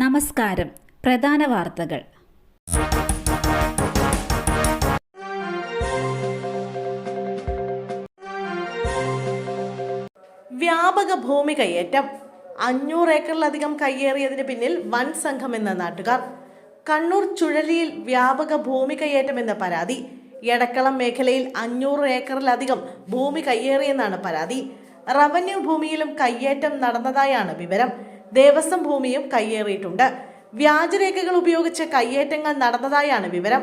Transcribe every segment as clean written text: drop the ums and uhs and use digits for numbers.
നമസ്കാരം. പ്രധാന വാർത്തകൾ. വ്യാപക ഭൂമി കയ്യേറ്റം. 500 ഏക്കറിലധികം കയ്യേറിയതിന് പിന്നിൽ വൻ സംഘമെന്ന നാട്ടുകാർ. കണ്ണൂർ ചുഴലിയിൽ വ്യാപക ഭൂമി കയ്യേറ്റമെന്ന പരാതി. എടക്കളം മേഖലയിൽ 500 ഏക്കറിലധികം ഭൂമി കയ്യേറിയെന്നാണ് പരാതി. റവന്യൂ ഭൂമിയിലും കയ്യേറ്റം നടന്നതായാണ് വിവരം. ദേവസ്വം ഭൂമിയും കയ്യേറിയിട്ടുണ്ട്. വ്യാജരേഖകൾ ഉപയോഗിച്ച് കയ്യേറ്റങ്ങൾ നടന്നതായാണ് വിവരം.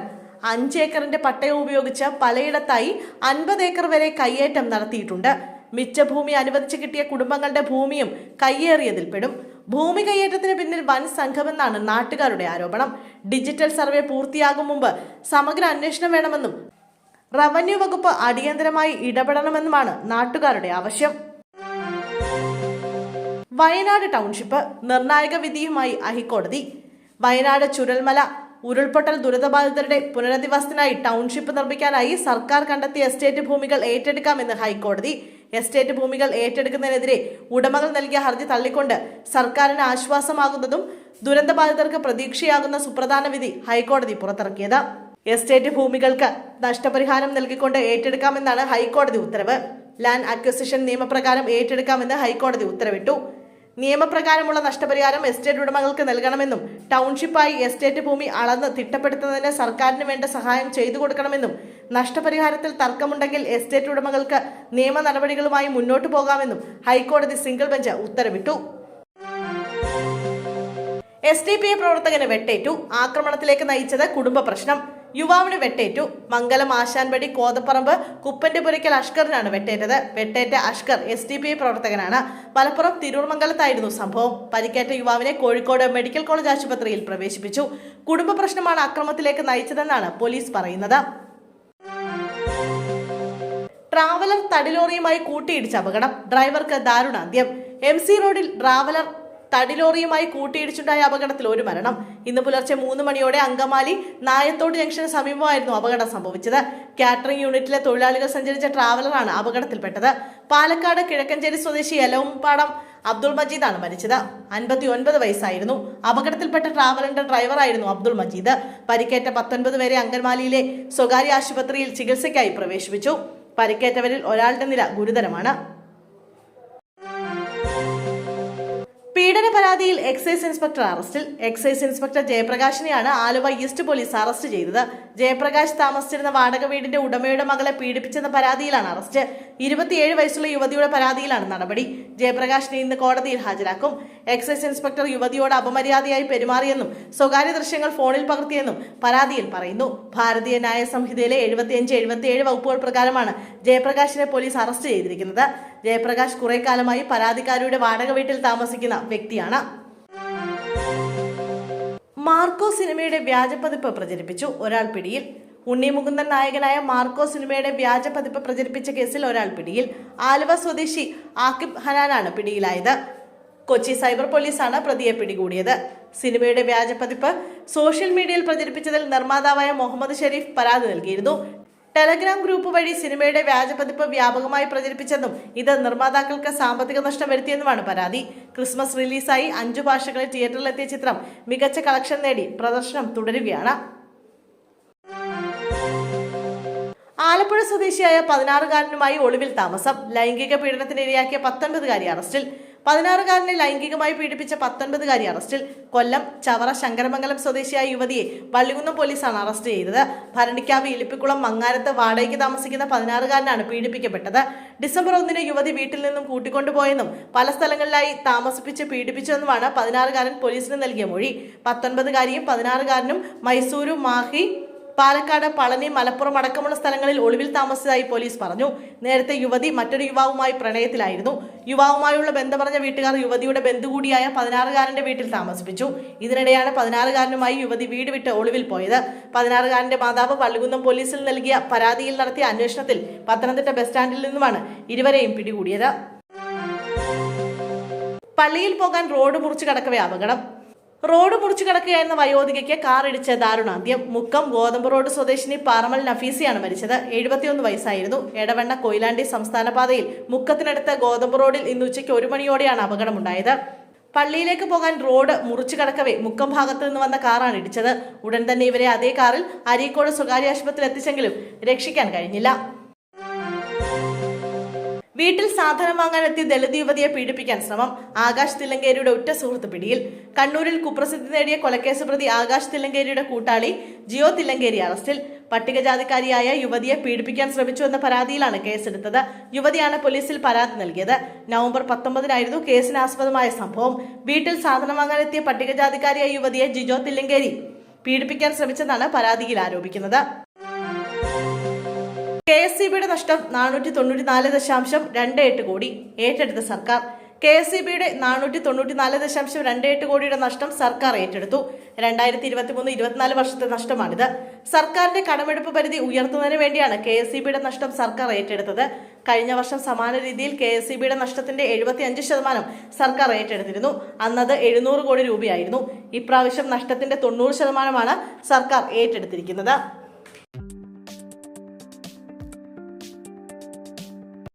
5 ഏക്കറിന്റെ പട്ടയം ഉപയോഗിച്ച് പലയിടത്തായി 50 ഏക്കർ വരെ കയ്യേറ്റം നടത്തിയിട്ടുണ്ട്. മിച്ച ഭൂമി അനുവദിച്ചു കിട്ടിയ കുടുംബങ്ങളുടെ ഭൂമിയും കയ്യേറിയതിൽ പെടും. ഭൂമി കയ്യേറ്റത്തിന് പിന്നിൽ വൻ സംഘമെന്നാണ് നാട്ടുകാരുടെ ആരോപണം. ഡിജിറ്റൽ സർവേ പൂർത്തിയാകും മുമ്പ് സമഗ്ര അന്വേഷണം വേണമെന്നും റവന്യൂ വകുപ്പ് അടിയന്തരമായി ഇടപെടണമെന്നുമാണ് നാട്ടുകാരുടെ ആവശ്യം. വയനാട് ടൗൺഷിപ്പ് നിർണായക വിധിയുമായി ഹൈക്കോടതി. വയനാട് ചുരൽമല ഉരുൾപൊട്ടൽ ദുരിതബാധിതരുടെ പുനരധിവാസത്തിനായി ടൗൺഷിപ്പ് നിർമ്മിക്കാനായി സർക്കാർ കണ്ടെത്തിയ എസ്റ്റേറ്റ് ഭൂമികൾ ഏറ്റെടുക്കാമെന്ന് ഹൈക്കോടതി. എസ്റ്റേറ്റ് ഭൂമികൾ ഏറ്റെടുക്കുന്നതിനെതിരെ ഉടമകൾ നൽകിയ ഹർജി തള്ളിക്കൊണ്ട് സർക്കാരിന് ആശ്വാസമാകുന്നതും ദുരന്തബാധിതർക്ക് പ്രതീക്ഷയാകുന്ന സുപ്രധാന വിധി ഹൈക്കോടതി പുറത്തിറക്കിയത്. എസ്റ്റേറ്റ് ഭൂമികൾക്ക് നഷ്ടപരിഹാരം നൽകിക്കൊണ്ട് ഏറ്റെടുക്കാമെന്നാണ് ഹൈക്കോടതി ഉത്തരവ്. ലാൻഡ് അക്വിസിഷൻ നിയമപ്രകാരം ഏറ്റെടുക്കാമെന്ന് ഹൈക്കോടതി ഉത്തരവിട്ടു. നിയമപ്രകാരമുള്ള നഷ്ടപരിഹാരം എസ്റ്റേറ്റ് ഉടമകൾക്ക് നൽകണമെന്നും ടൗൺഷിപ്പായി എസ്റ്റേറ്റ് ഭൂമി അളന്ന് തിട്ടപ്പെടുത്തുന്നതിന് സർക്കാരിന് വേണ്ട സഹായം ചെയ്തു കൊടുക്കണമെന്നും നഷ്ടപരിഹാരത്തിൽ തർക്കമുണ്ടെങ്കിൽ എസ്റ്റേറ്റ് ഉടമകൾക്ക് നിയമ നടപടികളുമായി മുന്നോട്ടു പോകാമെന്നും ഹൈക്കോടതി സിംഗിൾ ബെഞ്ച് ഉത്തരവിട്ടു. SDPI പ്രവർത്തകന് വെട്ടേറ്റു. ആക്രമണത്തിലേക്ക് നയിച്ചത് കുടുംബ പ്രശ്നം. യുവാവിന് വെട്ടേറ്റു. മംഗലം ആശാൻപടി കോതപ്പറമ്പ് കുപ്പന്റെപുരയ്ക്കൽ അഷ്കറിനാണ് വെട്ടേറ്റത്. വെട്ടേറ്റ അഷ്കർ SDPI പ്രവർത്തകനാണ്. മലപ്പുറം തിരൂർമംഗലത്തായിരുന്നു സംഭവം. പരിക്കേറ്റ യുവാവിനെ കോഴിക്കോട് മെഡിക്കൽ കോളേജ് ആശുപത്രിയിൽ പ്രവേശിപ്പിച്ചു. കുടുംബ പ്രശ്നമാണ് അക്രമത്തിലേക്ക് നയിച്ചതെന്നാണ് പോലീസ് പറയുന്നത്. ട്രാവലർ തടിലോറിയുമായി കൂട്ടിയിടിച്ച അപകടം. ഡ്രൈവർക്ക് ദാരുണാന്ത്യം. MC റോഡിൽ ട്രാവലർ തടിലോറിയുമായി കൂട്ടിയിടിച്ചുണ്ടായ അപകടത്തിൽ ഒരു മരണം. ഇന്ന് പുലർച്ചെ 3 മണിയോടെ അങ്കമാലി നായത്തോട് ജംഗ്ഷന് സമീപമായിരുന്നു അപകടം സംഭവിച്ചത്. കാറ്ററിംഗ് യൂണിറ്റിലെ തൊഴിലാളികൾ സഞ്ചരിച്ച ട്രാവലറാണ് അപകടത്തിൽപ്പെട്ടത്. പാലക്കാട് കിഴക്കഞ്ചേരി സ്വദേശി എലവുംപാടം അബ്ദുൾ മജീദാണ് മരിച്ചത്. 59 വയസ്സായിരുന്നു. അപകടത്തിൽപ്പെട്ട ട്രാവലറിന്റെ ഡ്രൈവറായിരുന്നു അബ്ദുൾ മജീദ്. പരിക്കേറ്റ 19 പേരെ അങ്കമാലിയിലെ സ്വകാര്യ ആശുപത്രിയിൽ ചികിത്സയ്ക്കായി പ്രവേശിപ്പിച്ചു. പരിക്കേറ്റവരിൽ ഒരാളുടെ നില ഗുരുതരമാണ്. പീഡന പരാതിയിൽ എക്സൈസ് ഇൻസ്പെക്ടർ അറസ്റ്റിൽ. എക്സൈസ് ഇൻസ്പെക്ടർ ജയപ്രകാശിനെയാണ് ആലുവ ഈസ്റ്റ് പോലീസ് അറസ്റ്റ് ചെയ്തത്. ജയപ്രകാശ് താമസിച്ചിരുന്ന വാടക വീടിന്റെ ഉടമയുടെ മകളെ പീഡിപ്പിച്ചെന്ന പരാതിയിലാണ് അറസ്റ്റ്. 27 വയസ്സുള്ള യുവതിയുടെ പരാതിയിലാണ് നടപടി. ജയപ്രകാശിനെ ഇന്ന് കോടതിയിൽ ഹാജരാക്കും. എക്സൈസ് ഇൻസ്പെക്ടർ യുവതിയോട് അപമര്യാദയായി പെരുമാറിയെന്നും സ്വകാര്യ ദൃശ്യങ്ങൾ ഫോണിൽ പകർത്തിയെന്നും പരാതിയിൽ പറയുന്നു. ഭാരതീയ ന്യായ സംഹിതയിലെ 75, 77 വകുപ്പുകൾ പ്രകാരമാണ് ജയപ്രകാശിനെ പോലീസ് അറസ്റ്റ് ചെയ്തിരിക്കുന്നത്. ജയപ്രകാശ് കുറെ കാലമായി പരാതിക്കാരിയുടെ വാടക വീട്ടിൽ താമസിക്കുന്ന വ്യക്തിയാണ്. മാർക്കോ സിനിമയുടെ വ്യാജപ്പതിപ്പ് പ്രചരിപ്പിച്ചു. ഒരാൾ പിടിയിൽ. ഉണ്ണി മുകുന്ദൻ നായകനായ മാർക്കോ സിനിമയുടെ വ്യാജപ്പതിപ്പ് പ്രചരിപ്പിച്ച കേസിൽ ഒരാൾ പിടിയിൽ. ആലുവ സ്വദേശി ആക്കിബ് ഹനാനാണ് പിടിയിലായത്. കൊച്ചി സൈബർ പോലീസാണ് പ്രതിയെ പിടികൂടിയത്. സിനിമയുടെ വ്യാജപ്പതിപ്പ് സോഷ്യൽ മീഡിയയിൽ പ്രചരിപ്പിച്ചതിൽ നിർമ്മാതാവായ മുഹമ്മദ് ഷെരീഫ് പരാതി നൽകിയിരുന്നു. ടെലഗ്രാം ഗ്രൂപ്പ് വഴി സിനിമയുടെ വ്യാജപ്പതിപ്പ് വ്യാപകമായി പ്രചരിപ്പിച്ചെന്നും ഇത് നിർമ്മാതാക്കൾക്ക് സാമ്പത്തിക നഷ്ടം വരുത്തിയെന്നുമാണ് പരാതി. ക്രിസ്മസ് റിലീസായി 5 ഭാഷകളിൽ തിയേറ്ററിലെത്തിയ ചിത്രം മികച്ച കളക്ഷൻ നേടി പ്രദർശനം തുടരുകയാണ്. ആലപ്പുഴ സ്വദേശിയായ 16-കാരനുമായി ഒളിവിൽ താമസം. ലൈംഗിക പീഡനത്തിനിരയാക്കിയ 19-കാരി അറസ്റ്റിൽ. 16-കാരനെ ലൈംഗികമായി പീഡിപ്പിച്ച 19-കാരി അറസ്റ്റിൽ. കൊല്ലം ചവറ ശങ്കരമംഗലം സ്വദേശിയായ യുവതിയെ വള്ളികുന്നം പോലീസാണ് അറസ്റ്റ് ചെയ്തത്. ഭരണിക്കാവ് ഇലിപ്പിക്കുളം മങ്ങാരത്ത് വാടകയ്ക്ക് താമസിക്കുന്ന 16-കാരനാണ് പീഡിപ്പിക്കപ്പെട്ടത്. ഡിസംബർ 1 യുവതി വീട്ടിൽ നിന്നും കൂട്ടിക്കൊണ്ടുപോയെന്നും പല സ്ഥലങ്ങളിലായി താമസിപ്പിച്ച് പീഡിപ്പിച്ചെന്നുമാണ് 16-കാരൻ പോലീസിന് നൽകിയ മൊഴി. 19-കാരിയും 16-കാരനും മൈസൂരു, മാഹി, പാലക്കാട്, പളനി, മലപ്പുറം അടക്കമുള്ള സ്ഥലങ്ങളിൽ ഒളിവിൽ താമസിച്ചതായി പോലീസ് പറഞ്ഞു. നേരത്തെ യുവതി മറ്റൊരു യുവാവുമായി പ്രണയത്തിലായിരുന്നു. യുവാവുമായുള്ള ബന്ധമറിഞ്ഞ വീട്ടുകാർ യുവതിയുടെ ബന്ധു കൂടിയായ 16-കാരന്റെ വീട്ടിൽ താമസിപ്പിച്ചു. ഇതിനിടെയാണ് 16-കാരനുമായി യുവതി വീട് വിട്ട് ഒളിവിൽ പോയത്. 16-കാരന്റെ മാതാവ് വള്ളികുന്നം പോലീസിൽ നൽകിയ പരാതിയിൽ നടത്തിയ അന്വേഷണത്തിൽ പത്തനംതിട്ട ബസ് സ്റ്റാൻഡിൽ നിന്നുമാണ് ഇരുവരെയും പിടികൂടിയത്. പള്ളിയിൽ പോകാൻ റോഡ് മുറിച്ചു കടക്കവേ അപകടം. റോഡ് മുറിച്ചു കിടക്കുകയായിരുന്ന വയോധികയ്ക്ക് കാർ ഇടിച്ച് ദാരുണാന്ത്യം. മുക്കം ഗോതമ്പ് റോഡ് സ്വദേശിനി പാറമൽ നഫീസിയാണ് മരിച്ചത്. 71 വയസ്സായിരുന്നു. എടവണ്ണ കൊയിലാണ്ടി സംസ്ഥാന പാതയിൽ മുക്കത്തിനടുത്ത് ഗോതമ്പ് റോഡിൽ ഇന്ന് ഉച്ചയ്ക്ക് 1 മണിയോടെയാണ് അപകടമുണ്ടായത്. പള്ളിയിലേക്ക് പോകാൻ റോഡ് മുറിച്ചു കടക്കവേ മുക്കം ഭാഗത്തു നിന്ന് വന്ന കാറാണ് ഇടിച്ചത്. ഉടൻ തന്നെ ഇവരെ അതേ കാറിൽ അരീക്കോട് സ്വകാര്യ ആശുപത്രിയിൽ എത്തിച്ചെങ്കിലും രക്ഷിക്കാൻ കഴിഞ്ഞില്ല. വീട്ടിൽ സാധനം വാങ്ങാനെത്തിയ ദളിത് യുവതിയെ പീഡിപ്പിക്കാൻ ശ്രമം. ആകാശ് തില്ലങ്കേരിയുടെ ഉറ്റ സുഹൃത്ത് പിടിയിൽ. കണ്ണൂരിൽ കുപ്രസിദ്ധി നേടിയ കൊലക്കേസ് പ്രതി ആകാശ് തില്ലങ്കേരിയുടെ കൂട്ടാളി ജിയോ തില്ലങ്കേരി അറസ്റ്റിൽ. പട്ടികജാതിക്കാരിയായ യുവതിയെ പീഡിപ്പിക്കാൻ ശ്രമിച്ചു എന്ന പരാതിയിലാണ് കേസെടുത്തത്. യുവതിയാണ് പോലീസിൽ പരാതി നൽകിയത്. നവംബർ 19-നായിരുന്നു കേസിനാസ്പദമായ സംഭവം. വീട്ടിൽ സാധനം വാങ്ങാനെത്തിയ പട്ടികജാതിക്കാരിയായ യുവതിയെ ജിജോ തില്ലങ്കേരി പീഡിപ്പിക്കാൻ ശ്രമിച്ചെന്നാണ് പരാതിയിൽ ആരോപിക്കുന്നത്. KSEBയുടെ നഷ്ടം 494.28 കോടി ഏറ്റെടുത്ത സർക്കാർ. KSEBയുടെ 494.28 കോടിയുടെ നഷ്ടം സർക്കാർ ഏറ്റെടുത്തു. 2023-24 വർഷത്തെ നഷ്ടമാണിത്. സർക്കാരിന്റെ കടമെടുപ്പ് പരിധി ഉയർത്തുന്നതിന് വേണ്ടിയാണ് KSEBയുടെ നഷ്ടം സർക്കാർ ഏറ്റെടുത്തത്. കഴിഞ്ഞ വർഷം സമാന രീതിയിൽ KSEBയുടെ നഷ്ടത്തിന്റെ 75% സർക്കാർ ഏറ്റെടുത്തിരുന്നു. അന്നത് 700 കോടി രൂപയായിരുന്നു. ഇപ്രാവശ്യം നഷ്ടത്തിന്റെ 90% സർക്കാർ ഏറ്റെടുത്തിരിക്കുന്നത്.